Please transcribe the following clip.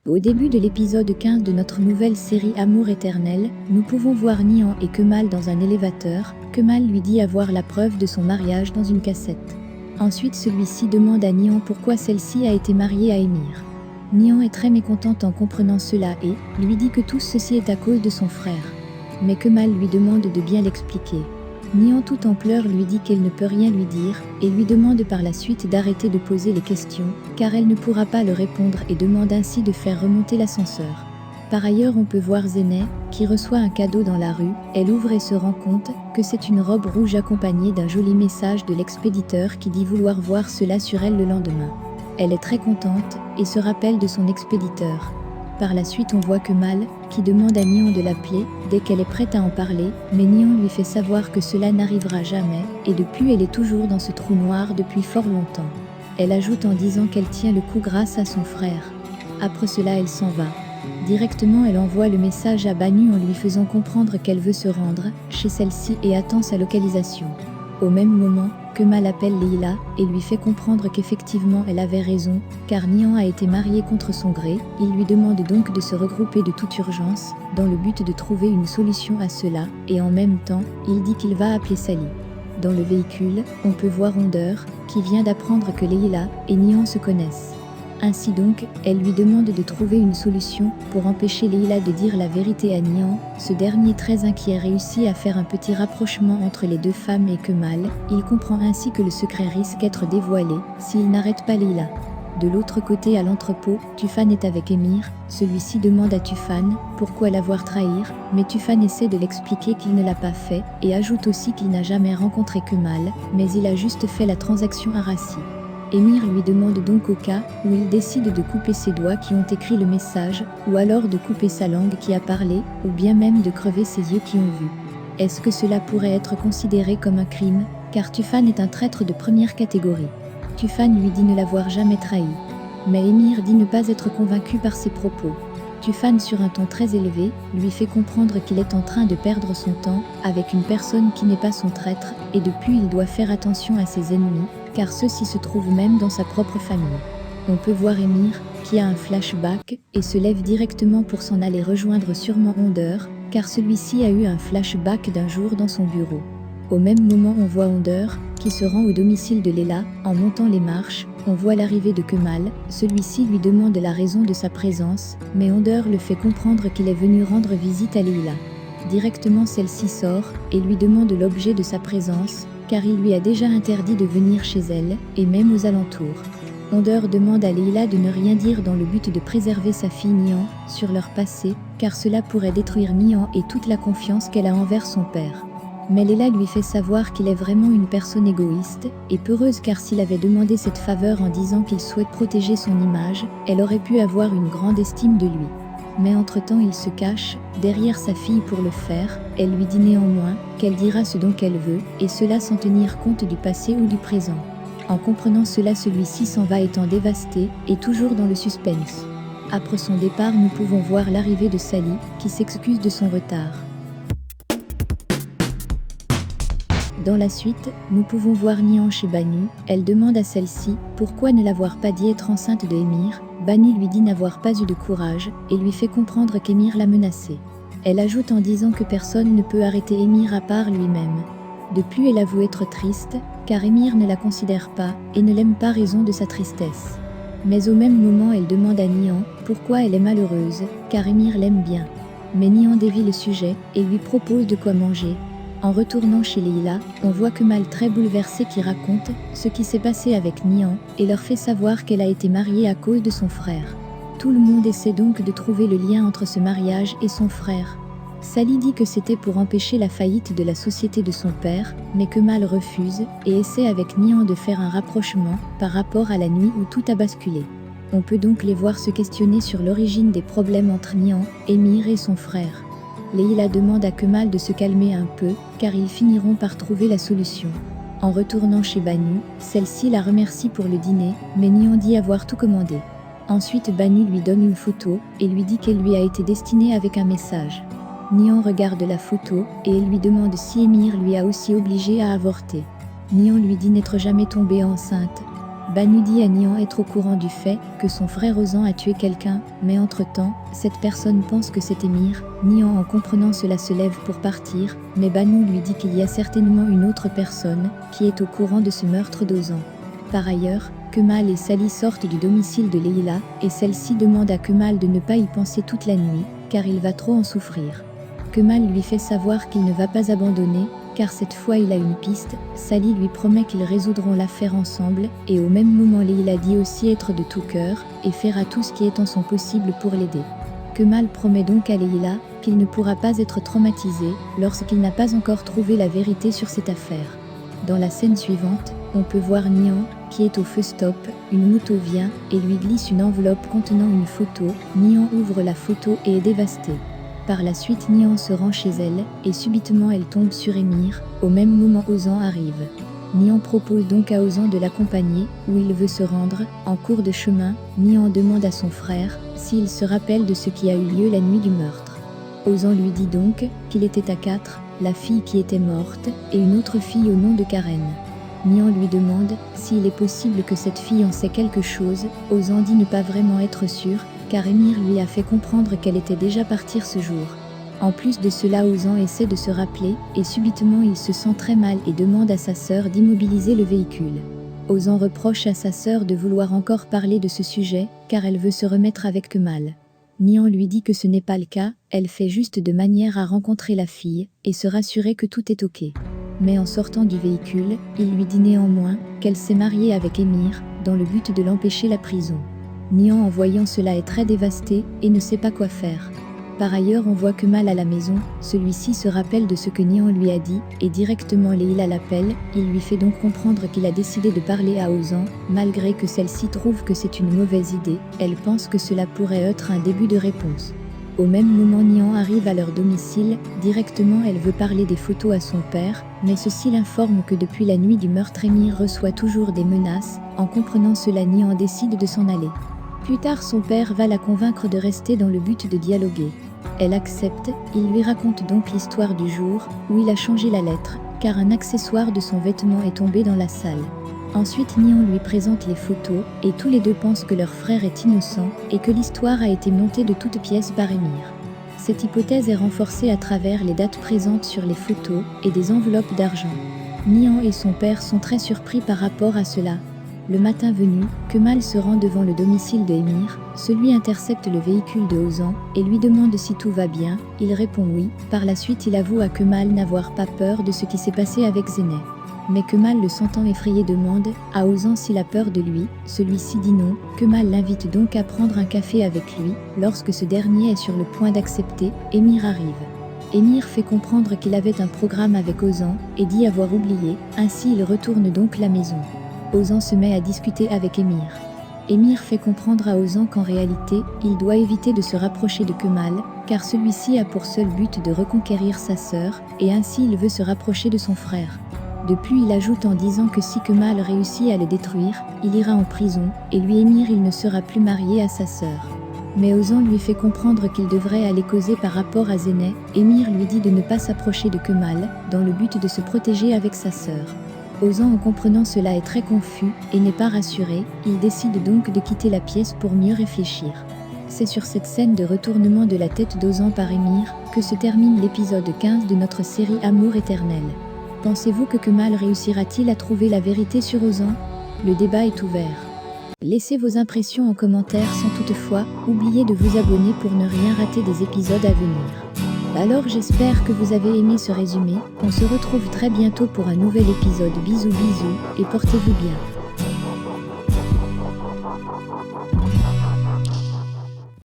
Au début de l'épisode 15 de notre nouvelle série Amour éternel, nous pouvons voir Nihan et Kemal dans un élévateur. Kemal lui dit avoir la preuve de son mariage dans une cassette. Ensuite, celui-ci demande à Nihan pourquoi celle-ci a été mariée à Émir. Nihan est très mécontente en comprenant cela et lui dit que tout ceci est à cause de son frère. Mais Kemal lui demande de bien l'expliquer. Nihan tout en pleurs lui dit qu'elle ne peut rien lui dire et lui demande par la suite d'arrêter de poser les questions car elle ne pourra pas le répondre et demande ainsi de faire remonter l'ascenseur. Par ailleurs, on peut voir Zeynep qui reçoit un cadeau dans la rue. Elle ouvre et se rend compte que c'est une robe rouge accompagnée d'un joli message de l'expéditeur qui dit vouloir voir cela sur elle le lendemain. Elle est très contente et se rappelle de son expéditeur. Par la suite, on voit Kemal qui demande à Nihan de l'appeler dès qu'elle est prête à en parler, mais Nihan lui fait savoir que cela n'arrivera jamais et depuis elle est toujours dans ce trou noir depuis fort longtemps. Elle ajoute en disant qu'elle tient le coup grâce à son frère. Après cela, elle s'en va. Directement, elle envoie le message à Banu en lui faisant comprendre qu'elle veut se rendre chez celle-ci et attend sa localisation. Au même moment, Kemal appelle Leila et lui fait comprendre qu'effectivement elle avait raison, car Nihan a été mariée contre son gré. Il lui demande donc de se regrouper de toute urgence, dans le but de trouver une solution à cela, et en même temps, il dit qu'il va appeler Sally. Dans le véhicule, on peut voir Honder, qui vient d'apprendre que Leila et Nihan se connaissent. Ainsi donc, elle lui demande de trouver une solution pour empêcher Leila de dire la vérité à Nihan. Ce dernier, très inquiet, réussit à faire un petit rapprochement entre les deux femmes et Kemal. Il comprend ainsi que le secret risque d'être dévoilé s'il n'arrête pas Leila. De l'autre côté, à l'entrepôt, Tufan est avec Émir. Celui-ci demande à Tufan pourquoi l'avoir trahir, mais Tufan essaie de l'expliquer qu'il ne l'a pas fait et ajoute aussi qu'il n'a jamais rencontré Kemal, mais il a juste fait la transaction à Rassi. Émir lui demande donc au cas où il décide de couper ses doigts qui ont écrit le message, ou alors de couper sa langue qui a parlé, ou bien même de crever ses yeux qui ont vu. Est-ce que cela pourrait être considéré comme un crime, car Tufan est un traître de première catégorie. Tufan lui dit ne l'avoir jamais trahi. Mais Émir dit ne pas être convaincu par ses propos. Tufan, sur un ton très élevé, lui fait comprendre qu'il est en train de perdre son temps avec une personne qui n'est pas son traître, et depuis il doit faire attention à ses ennemis, car ceux-ci se trouvent même dans sa propre famille. On peut voir Émir, qui a un flashback, et se lève directement pour s'en aller rejoindre sûrement Honder, car celui-ci a eu un flashback d'un jour dans son bureau. Au même moment, on voit Honder, qui se rend au domicile de Leila. En montant les marches, on voit l'arrivée de Kemal. Celui-ci lui demande la raison de sa présence, mais Honder le fait comprendre qu'il est venu rendre visite à Leila. Directement, celle-ci sort et lui demande l'objet de sa présence, car il lui a déjà interdit de venir chez elle, et même aux alentours. Honder demande à Leila de ne rien dire dans le but de préserver sa fille Nihan sur leur passé, car cela pourrait détruire Nihan et toute la confiance qu'elle a envers son père. Mais Leila lui fait savoir qu'il est vraiment une personne égoïste et peureuse, car s'il avait demandé cette faveur en disant qu'il souhaite protéger son image, elle aurait pu avoir une grande estime de lui. Mais entre-temps, il se cache derrière sa fille pour le faire. Elle lui dit néanmoins qu'elle dira ce dont elle veut, et cela sans tenir compte du passé ou du présent. En comprenant cela, celui-ci s'en va étant dévasté et toujours dans le suspense. Après son départ, nous pouvons voir l'arrivée de Sally, qui s'excuse de son retard. Dans la suite, nous pouvons voir Nihan chez Banu. Elle demande à celle-ci pourquoi ne l'avoir pas dit être enceinte de Émir. Banu lui dit n'avoir pas eu de courage et lui fait comprendre qu'Émir l'a menacée. Elle ajoute en disant que personne ne peut arrêter Émir à part lui-même. Depuis, elle avoue être triste, car Émir ne la considère pas et ne l'aime pas, raison de sa tristesse. Mais au même moment, elle demande à Nihan pourquoi elle est malheureuse, car Émir l'aime bien. Mais Nihan dévie le sujet et lui propose de quoi manger. En retournant chez Leila, on voit Kemal très bouleversé qui raconte ce qui s'est passé avec Nihan et leur fait savoir qu'elle a été mariée à cause de son frère. Tout le monde essaie donc de trouver le lien entre ce mariage et son frère. Sally dit que c'était pour empêcher la faillite de la société de son père, mais Kemal refuse et essaie avec Nihan de faire un rapprochement par rapport à la nuit où tout a basculé. On peut donc les voir se questionner sur l'origine des problèmes entre Nihan, Émir et son frère. Leila demande à Kemal de se calmer un peu, car ils finiront par trouver la solution. En retournant chez Banu, celle-ci la remercie pour le dîner, mais Nihan dit avoir tout commandé. Ensuite, Banu lui donne une photo et lui dit qu'elle lui a été destinée avec un message. Nihan regarde la photo et elle lui demande si Émir lui a aussi obligé à avorter. Nihan lui dit n'être jamais tombée enceinte. Banu dit à Nihan être au courant du fait que son frère Ozan a tué quelqu'un, mais entre-temps, cette personne pense que c'est Émir. Nihan en comprenant cela se lève pour partir, mais Banu lui dit qu'il y a certainement une autre personne qui est au courant de ce meurtre d'Ozan. Par ailleurs, Kemal et Sally sortent du domicile de Leila, et celle-ci demande à Kemal de ne pas y penser toute la nuit, car il va trop en souffrir. Kemal lui fait savoir qu'il ne va pas abandonner, car cette fois il a une piste. Sally lui promet qu'ils résoudront l'affaire ensemble, et au même moment Leila dit aussi être de tout cœur, et fera tout ce qui est en son possible pour l'aider. Kemal promet donc à Leila qu'il ne pourra pas être traumatisé lorsqu'il n'a pas encore trouvé la vérité sur cette affaire. Dans la scène suivante, on peut voir Nihan, qui est au feu stop, une moto vient et lui glisse une enveloppe contenant une photo. Nihan ouvre la photo et est dévastée. Par la suite Nihan se rend chez elle, et subitement elle tombe sur Émir. Au même moment Ozan arrive. Nihan propose donc à Ozan de l'accompagner, où il veut se rendre. En cours de chemin, Nihan demande à son frère s'il se rappelle de ce qui a eu lieu la nuit du meurtre. Ozan lui dit donc qu'il était à 4, la fille qui était morte, et une autre fille au nom de Karen. Nihan lui demande s'il est possible que cette fille en sait quelque chose. Ozan dit ne pas vraiment être sûr, car Émir lui a fait comprendre qu'elle était déjà partie ce jour. En plus de cela, Ozan essaie de se rappeler, et subitement il se sent très mal et demande à sa sœur d'immobiliser le véhicule. Ozan reproche à sa sœur de vouloir encore parler de ce sujet, car elle veut se remettre avec Kemal. Nihan lui dit que ce n'est pas le cas, elle fait juste de manière à rencontrer la fille, et se rassurer que tout est ok. Mais en sortant du véhicule, il lui dit néanmoins qu'elle s'est mariée avec Émir, dans le but de l'empêcher la prison. Nihan en voyant cela est très dévasté, et ne sait pas quoi faire. Par ailleurs on voit Kemal à la maison, celui-ci se rappelle de ce que Nihan lui a dit, et directement Leila l'appelle. Il lui fait donc comprendre qu'il a décidé de parler à Ozan, malgré que celle-ci trouve que c'est une mauvaise idée. Elle pense que cela pourrait être un début de réponse. Au même moment Nihan arrive à leur domicile. Directement elle veut parler des photos à son père, mais ceci l'informe que depuis la nuit du meurtre Émir reçoit toujours des menaces. En comprenant cela Nihan décide de s'en aller. Plus tard son père va la convaincre de rester dans le but de dialoguer. Elle accepte, il lui raconte donc l'histoire du jour où il a changé la lettre, car un accessoire de son vêtement est tombé dans la salle. Ensuite Nihan lui présente les photos, et tous les deux pensent que leur frère est innocent, et que l'histoire a été montée de toutes pièces par Émir. Cette hypothèse est renforcée à travers les dates présentes sur les photos, et des enveloppes d'argent. Nihan et son père sont très surpris par rapport à cela. Le matin venu, Kemal se rend devant le domicile d'Émir. Celui intercepte le véhicule de Ozan et lui demande si tout va bien. Il répond oui. Par la suite il avoue à Kemal n'avoir pas peur de ce qui s'est passé avec Zeynep. Mais Kemal le sentant effrayé demande à Ozan s'il a peur de lui. Celui-ci dit non. Kemal l'invite donc à prendre un café avec lui. Lorsque ce dernier est sur le point d'accepter, Émir arrive. Émir fait comprendre qu'il avait un programme avec Ozan et dit avoir oublié. Ainsi il retourne donc la maison. Ozan se met à discuter avec Émir. Émir fait comprendre à Ozan qu'en réalité, il doit éviter de se rapprocher de Kemal, car celui-ci a pour seul but de reconquérir sa sœur, et ainsi il veut se rapprocher de son frère. Depuis il ajoute en disant que si Kemal réussit à le détruire, il ira en prison, et lui Émir il ne sera plus marié à sa sœur. Mais Ozan lui fait comprendre qu'il devrait aller causer par rapport à Zeynep. Émir lui dit de ne pas s'approcher de Kemal, dans le but de se protéger avec sa sœur. Ozan en comprenant cela est très confus et n'est pas rassuré, il décide donc de quitter la pièce pour mieux réfléchir. C'est sur cette scène de retournement de la tête d'Ozan par Émir que se termine l'épisode 15 de notre série Amour éternel. Pensez-vous que Kemal réussira-t-il à trouver la vérité sur Ozan? Le débat est ouvert. Laissez vos impressions en commentaire sans toutefois oublier de vous abonner pour ne rien rater des épisodes à venir. Alors j'espère que vous avez aimé ce résumé, on se retrouve très bientôt pour un nouvel épisode. Bisous bisous et portez-vous bien.